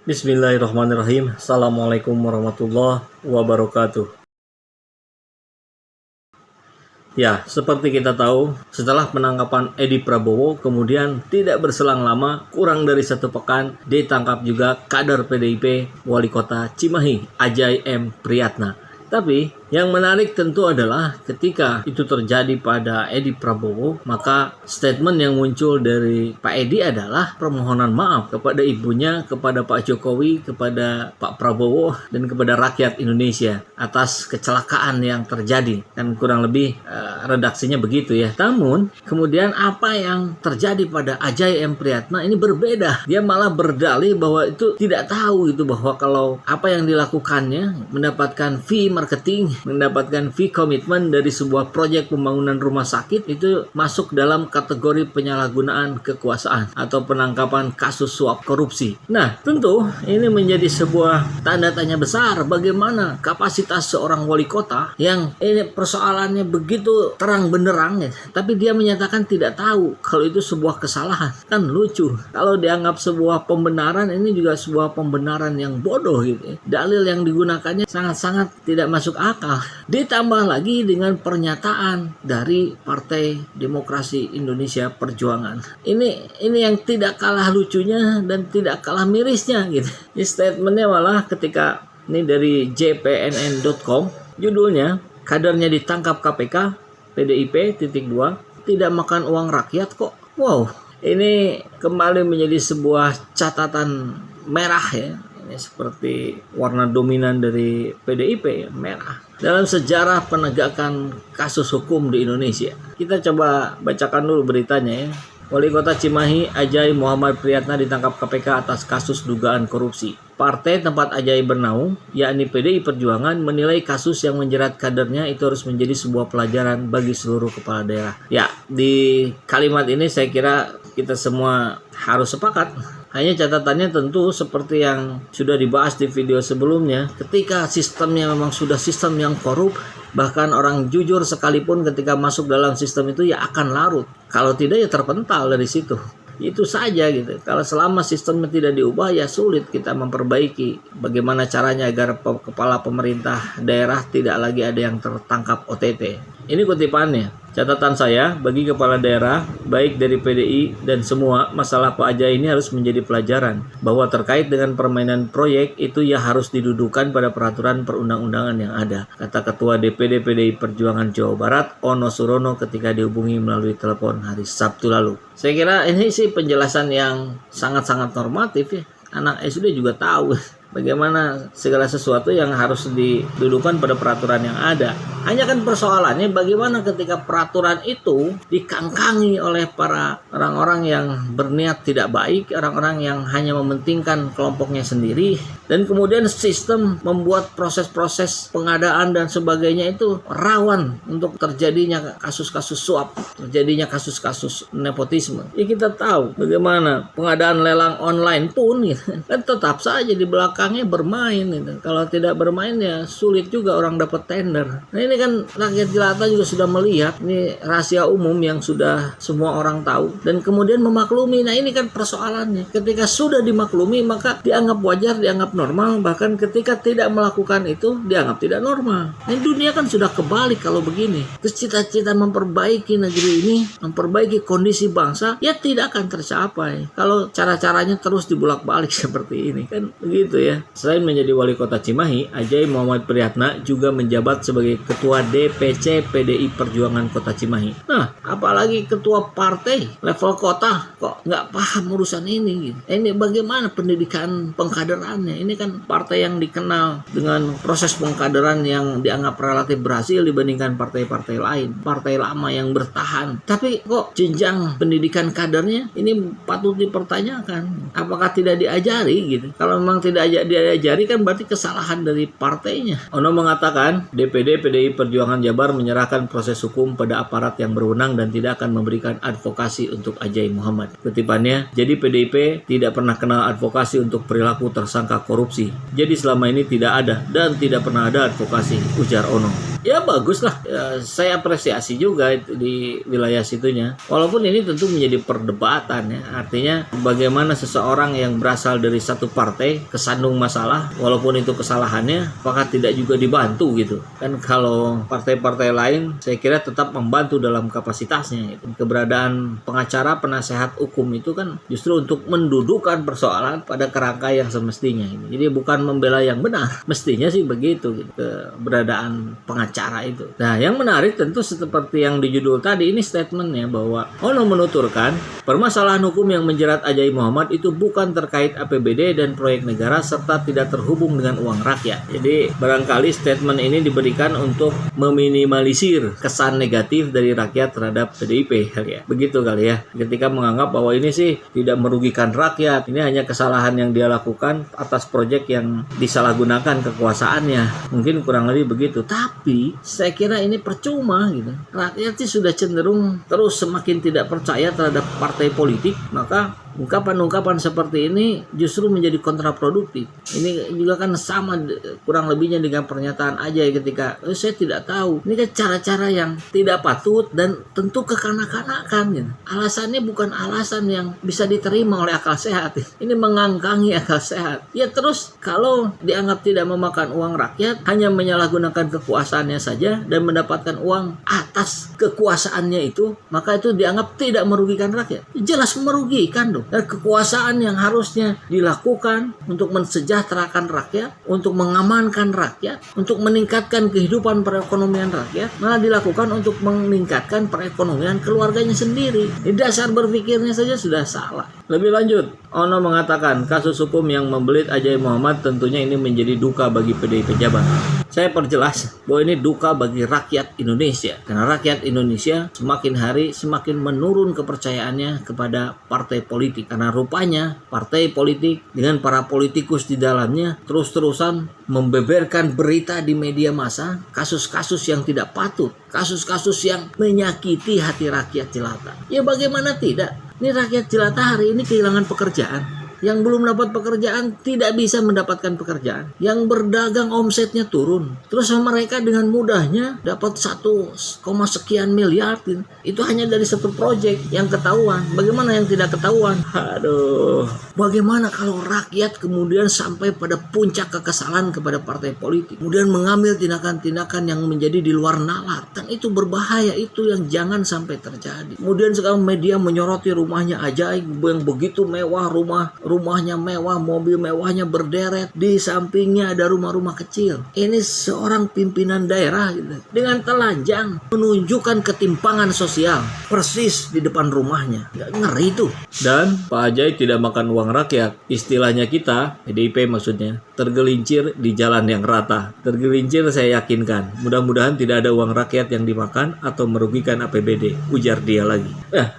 Bismillahirrahmanirrahim. Assalamualaikum warahmatullahi wabarakatuh. Ya, seperti kita tahu, setelah penangkapan Edi Prabowo, kemudian tidak berselang lama, kurang dari 1 pekan, ditangkap juga kader PDIP Wali Kota Cimahi, Ajay M. Priyatna. Tapi yang menarik tentu adalah ketika itu terjadi pada Edi Prabowo, maka statement yang muncul dari Pak Edi adalah permohonan maaf kepada ibunya, kepada Pak Jokowi, kepada Pak Prabowo, dan kepada rakyat Indonesia atas kecelakaan yang terjadi. Dan kurang lebih redaksinya begitu ya. Namun kemudian apa yang terjadi pada Ajay M. Priyatna ini berbeda. Dia malah berdalih bahwa itu tidak tahu itu bahwa kalau apa yang dilakukannya mendapatkan fee marketing, mendapatkan fee komitmen dari sebuah proyek pembangunan rumah sakit itu masuk dalam kategori penyalahgunaan kekuasaan atau penangkapan kasus suap korupsi. Nah, tentu ini menjadi sebuah tanda tanya besar bagaimana kapasitas seorang wali kota yang ini persoalannya begitu terang benderang ya, tapi dia menyatakan tidak tahu kalau itu sebuah kesalahan. Kan lucu. Kalau dianggap sebuah pembenaran, ini juga sebuah pembenaran yang bodoh gitu ya. Dalil yang digunakannya sangat-sangat tidak masuk akal. Ditambah lagi dengan pernyataan dari Partai Demokrasi Indonesia Perjuangan. Ini yang tidak kalah lucunya dan tidak kalah mirisnya gitu. Ini statementnya malah ketika ini dari jpnn.com, judulnya kadernya ditangkap KPK, PDIP tidak makan uang rakyat kok. Wow, ini kembali menjadi sebuah catatan merah ya. Ini seperti warna dominan dari PDIP ya, merah. Dalam sejarah penegakan kasus hukum di Indonesia. Kita coba bacakan dulu beritanya ya. Wali Kota Cimahi Ajay Muhammad Priyatna ditangkap KPK atas kasus dugaan korupsi. Partai tempat Ajay bernaung, yakni PDI Perjuangan, menilai kasus yang menjerat kadernya itu harus menjadi sebuah pelajaran bagi seluruh kepala daerah. Ya, di kalimat ini saya kira kita semua harus sepakat. Hanya catatannya tentu seperti yang sudah dibahas di video sebelumnya, ketika sistemnya memang sudah sistem yang korup, bahkan orang jujur sekalipun ketika masuk dalam sistem itu ya akan larut. Kalau tidak ya terpental dari situ. Itu saja gitu. Kalau selama sistemnya tidak diubah ya sulit kita memperbaiki. Bagaimana caranya agar kepala pemerintah daerah tidak lagi ada yang tertangkap OTT. Ini kutipannya. Catatan saya bagi kepala daerah baik dari PDI dan semua, masalah Pak Ajay ini harus menjadi pelajaran bahwa terkait dengan permainan proyek itu ya harus didudukan pada peraturan perundang-undangan yang ada, kata Ketua DPD PDI Perjuangan Jawa Barat Ono Surono ketika dihubungi melalui telepon hari Sabtu lalu. Saya kira ini sih penjelasan yang sangat-sangat normatif ya. Anak SD juga tahu bagaimana segala sesuatu yang harus didudukan pada peraturan yang ada. Hanya kan persoalannya bagaimana ketika peraturan itu dikangkangi oleh para orang-orang yang berniat tidak baik, orang-orang yang hanya mementingkan kelompoknya sendiri, dan kemudian sistem membuat proses-proses pengadaan dan sebagainya itu rawan untuk terjadinya kasus-kasus suap, terjadinya kasus-kasus nepotisme. Ya kita tahu bagaimana pengadaan lelang online pun gitu, kan tetap saja di belakangnya bermain gitu. Kalau tidak bermain ya sulit juga orang dapat tender. Nah ini kan rakyat jelata juga sudah melihat, ini rahasia umum yang sudah semua orang tahu dan kemudian memaklumi. Nah ini kan persoalannya, ketika sudah dimaklumi maka dianggap wajar, dianggap normal, bahkan ketika tidak melakukan itu dianggap tidak normal. Nah dunia kan sudah kebalik kalau begini. Terus cita-cita memperbaiki negeri ini, memperbaiki kondisi bangsa ya tidak akan tercapai kalau cara-caranya terus dibulak-balik seperti ini kan begitu ya. Selain menjadi wali kota Cimahi, Ajay Muhammad Priyatna juga menjabat sebagai ketua DPC PDI Perjuangan Kota Cimahi. Nah, apalagi ketua partai level kota kok nggak paham urusan ini gitu. Ini bagaimana pendidikan pengkaderannya? Ini kan partai yang dikenal dengan proses pengkaderan yang dianggap relatif berhasil dibandingkan partai-partai lain, partai lama yang bertahan. Tapi kok jenjang pendidikan kadernya ini patut dipertanyakan. Apakah tidak diajari gitu? Kalau memang tidak diajari kan berarti kesalahan dari partainya. Ono mengatakan DPD PDI Perjuangan Jabar menyerahkan proses hukum pada aparat yang berwenang dan tidak akan memberikan advokasi untuk Ajay Muhammad. Kutipannya, jadi PDIP tidak pernah kenal advokasi untuk perilaku tersangka korupsi. Jadi selama ini tidak ada dan tidak pernah ada advokasi, ujar Ono. ya bagus lah. Ya, saya apresiasi juga di wilayah situnya. Walaupun ini tentu menjadi perdebatan ya. Artinya bagaimana seseorang yang berasal dari satu partai kesandung masalah, walaupun itu kesalahannya, apakah tidak juga dibantu gitu. Kan kalau partai-partai lain saya kira tetap membantu dalam kapasitasnya. Gitu. Keberadaan pengacara, penasehat hukum itu kan justru untuk mendudukkan persoalan pada kerangka yang semestinya. Gitu. Jadi bukan membela yang benar. Mestinya sih begitu gitu, keberadaan pengacara itu. Nah, yang menarik tentu seperti yang di judul tadi, ini statementnya bahwa Ono menuturkan permasalahan hukum yang menjerat Ajai Muhammad itu bukan terkait APBD dan proyek negara serta tidak terhubung dengan uang rakyat. Jadi barangkali statement ini diberikan untuk meminimalisir kesan negatif dari rakyat terhadap PDIP kali ya. Begitu kali ya. Ketika menganggap bahwa ini sih tidak merugikan rakyat, ini hanya kesalahan yang dia lakukan atas proyek yang disalahgunakan kekuasaannya. Mungkin kurang lebih begitu. Tapi saya kira ini percuma gitu. Rakyat sih sudah cenderung terus semakin tidak percaya terhadap partai politik, maka ungkapan-ungkapan seperti ini justru menjadi kontraproduktif. Ini juga kan sama kurang lebihnya dengan pernyataan Ajai ketika saya tidak tahu. Ini kan cara-cara yang tidak patut dan tentu kekanak-kanakan gitu. Alasannya bukan alasan yang bisa diterima oleh akal sehat. Ini mengangkangi akal sehat. Ya terus kalau dianggap tidak memakan uang rakyat, hanya menyalahgunakan kekuasaannya saja dan mendapatkan uang atas kekuasaannya itu, maka itu dianggap tidak merugikan rakyat. Jelas merugikan dong. Dan kekuasaan yang harusnya dilakukan untuk mensejahterakan rakyat, untuk mengamankan rakyat, untuk meningkatkan kehidupan perekonomian rakyat, malah dilakukan untuk meningkatkan perekonomian keluarganya sendiri. Di dasar berpikirnya saja sudah salah. Lebih lanjut, Ono mengatakan kasus hukum yang membelit Ajai Muhammad tentunya ini menjadi duka bagi PDI pejabat. Saya perjelas bahwa ini duka bagi rakyat Indonesia. Karena rakyat Indonesia semakin hari semakin menurun kepercayaannya kepada partai politik. Karena rupanya partai politik dengan para politikus di dalamnya terus-terusan membeberkan berita di media massa, kasus-kasus yang tidak patut, kasus-kasus yang menyakiti hati rakyat jelata. Ya bagaimana tidak? Ini rakyat jelata hari ini kehilangan pekerjaan. Yang belum dapat pekerjaan tidak bisa mendapatkan pekerjaan. Yang berdagang omsetnya turun. Terus mereka dengan mudahnya dapat 1, sekian miliar. Itu hanya dari satu proyek yang ketahuan. Bagaimana yang tidak ketahuan? Aduh. Bagaimana kalau rakyat kemudian sampai pada puncak kekesalan kepada partai politik. Kemudian mengambil tindakan-tindakan yang menjadi di luar nalar. Dan itu berbahaya. Itu yang jangan sampai terjadi. Kemudian sekarang media menyoroti rumahnya Ajai yang begitu mewah, rumahnya mewah, mobil mewahnya berderet, di sampingnya ada rumah-rumah kecil. Ini seorang pimpinan daerah gitu, dengan telanjang menunjukkan ketimpangan sosial persis di depan rumahnya. Gak ngeri itu. Dan Pak Ajai tidak makan uang rakyat. Istilahnya kita, PDIP maksudnya, tergelincir di jalan yang rata. Tergelincir saya yakinkan. Mudah-mudahan tidak ada uang rakyat yang dimakan atau merugikan APBD. Ujar dia lagi.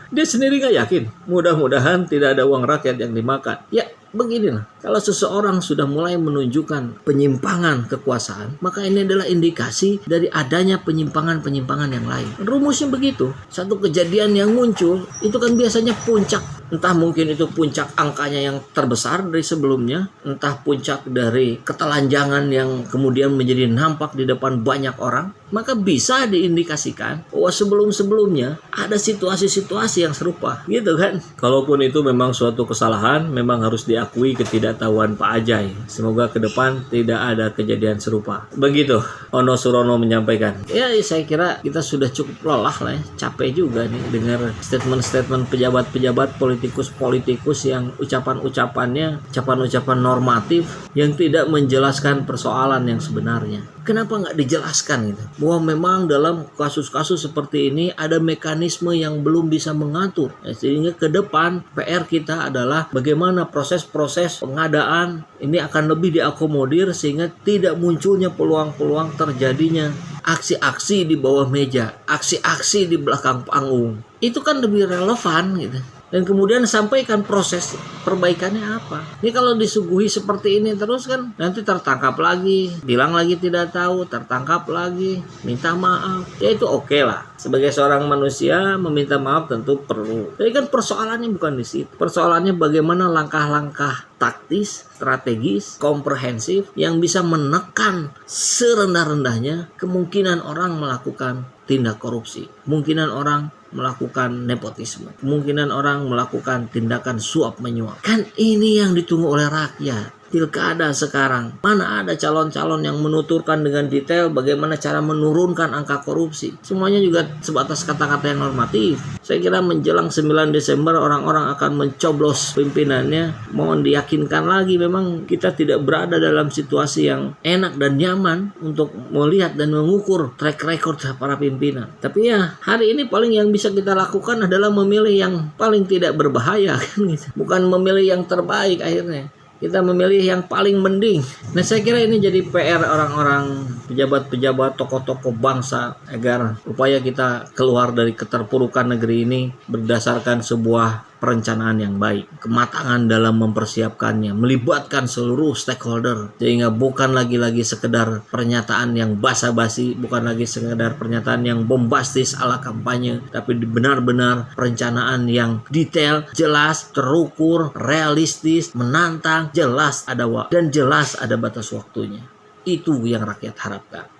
Dia sendiri gak yakin. Mudah-mudahan tidak ada uang rakyat yang dimakan. Ya, beginilah. Kalau seseorang sudah mulai menunjukkan penyimpangan kekuasaan, maka ini adalah indikasi dari adanya penyimpangan-penyimpangan yang lain. Rumusnya begitu. Satu kejadian yang muncul, itu kan biasanya puncak. Entah mungkin itu puncak angkanya yang terbesar dari sebelumnya, entah puncak dari ketelanjangan yang kemudian menjadi nampak di depan banyak orang, maka bisa diindikasikan bahwa sebelum-sebelumnya ada situasi-situasi yang serupa, gitu kan? Kalaupun itu memang suatu kesalahan, memang harus diakui ketidaktahuan Pak Ajai. Semoga ke depan tidak ada kejadian serupa. Begitu Ono Surono menyampaikan. Ya, saya kira kita sudah cukup lelah lah ya. Capek juga nih dengar statement-statement pejabat-pejabat, politikus-politikus yang ucapan-ucapan normatif yang tidak menjelaskan persoalan yang sebenarnya. Kenapa nggak dijelaskan gitu? Bahwa memang dalam kasus-kasus seperti ini ada mekanisme yang belum bisa mengatur. Sehingga ke depan PR kita adalah bagaimana proses-proses pengadaan ini akan lebih diakomodir sehingga tidak munculnya peluang-peluang terjadinya aksi-aksi di bawah meja, aksi-aksi di belakang panggung. Itu kan lebih relevan gitu. dan kemudian sampaikan proses perbaikannya apa. Ini kalau disuguhi seperti ini terus kan nanti tertangkap lagi, bilang lagi tidak tahu, tertangkap lagi, minta maaf. Ya itu oke lah. Sebagai seorang manusia meminta maaf tentu perlu. Tapi kan persoalannya bukan di situ. Persoalannya bagaimana langkah-langkah taktis, strategis, komprehensif yang bisa menekan serendah-rendahnya kemungkinan orang melakukan tindak korupsi, kemungkinan orang melakukan nepotisme, kemungkinan orang melakukan tindakan suap menyuap. Kan ini yang ditunggu oleh rakyat. Pilkada sekarang, mana ada calon-calon yang menuturkan dengan detail bagaimana cara menurunkan angka korupsi. Semuanya juga sebatas kata-kata yang normatif. Saya kira menjelang 9 Desember orang-orang akan mencoblos pimpinannya. Mohon diyakinkan lagi memang kita tidak berada dalam situasi yang enak dan nyaman untuk melihat dan mengukur track record para pimpinan. Tapi ya hari ini paling yang bisa kita lakukan adalah memilih yang paling tidak berbahaya kan gitu. Bukan memilih yang terbaik akhirnya. Kita memilih yang paling mending. Nah saya kira ini jadi PR orang-orang pejabat-pejabat, tokoh-tokoh bangsa agar upaya kita keluar dari keterpurukan negeri ini berdasarkan sebuah perencanaan yang baik, kematangan dalam mempersiapkannya, melibatkan seluruh stakeholder sehingga bukan lagi sekedar pernyataan yang basa-basi, bukan lagi sekedar pernyataan yang bombastis ala kampanye, tapi benar-benar perencanaan yang detail, jelas, terukur, realistis, menantang, jelas ada dan jelas ada batas waktunya. Itu yang rakyat harapkan.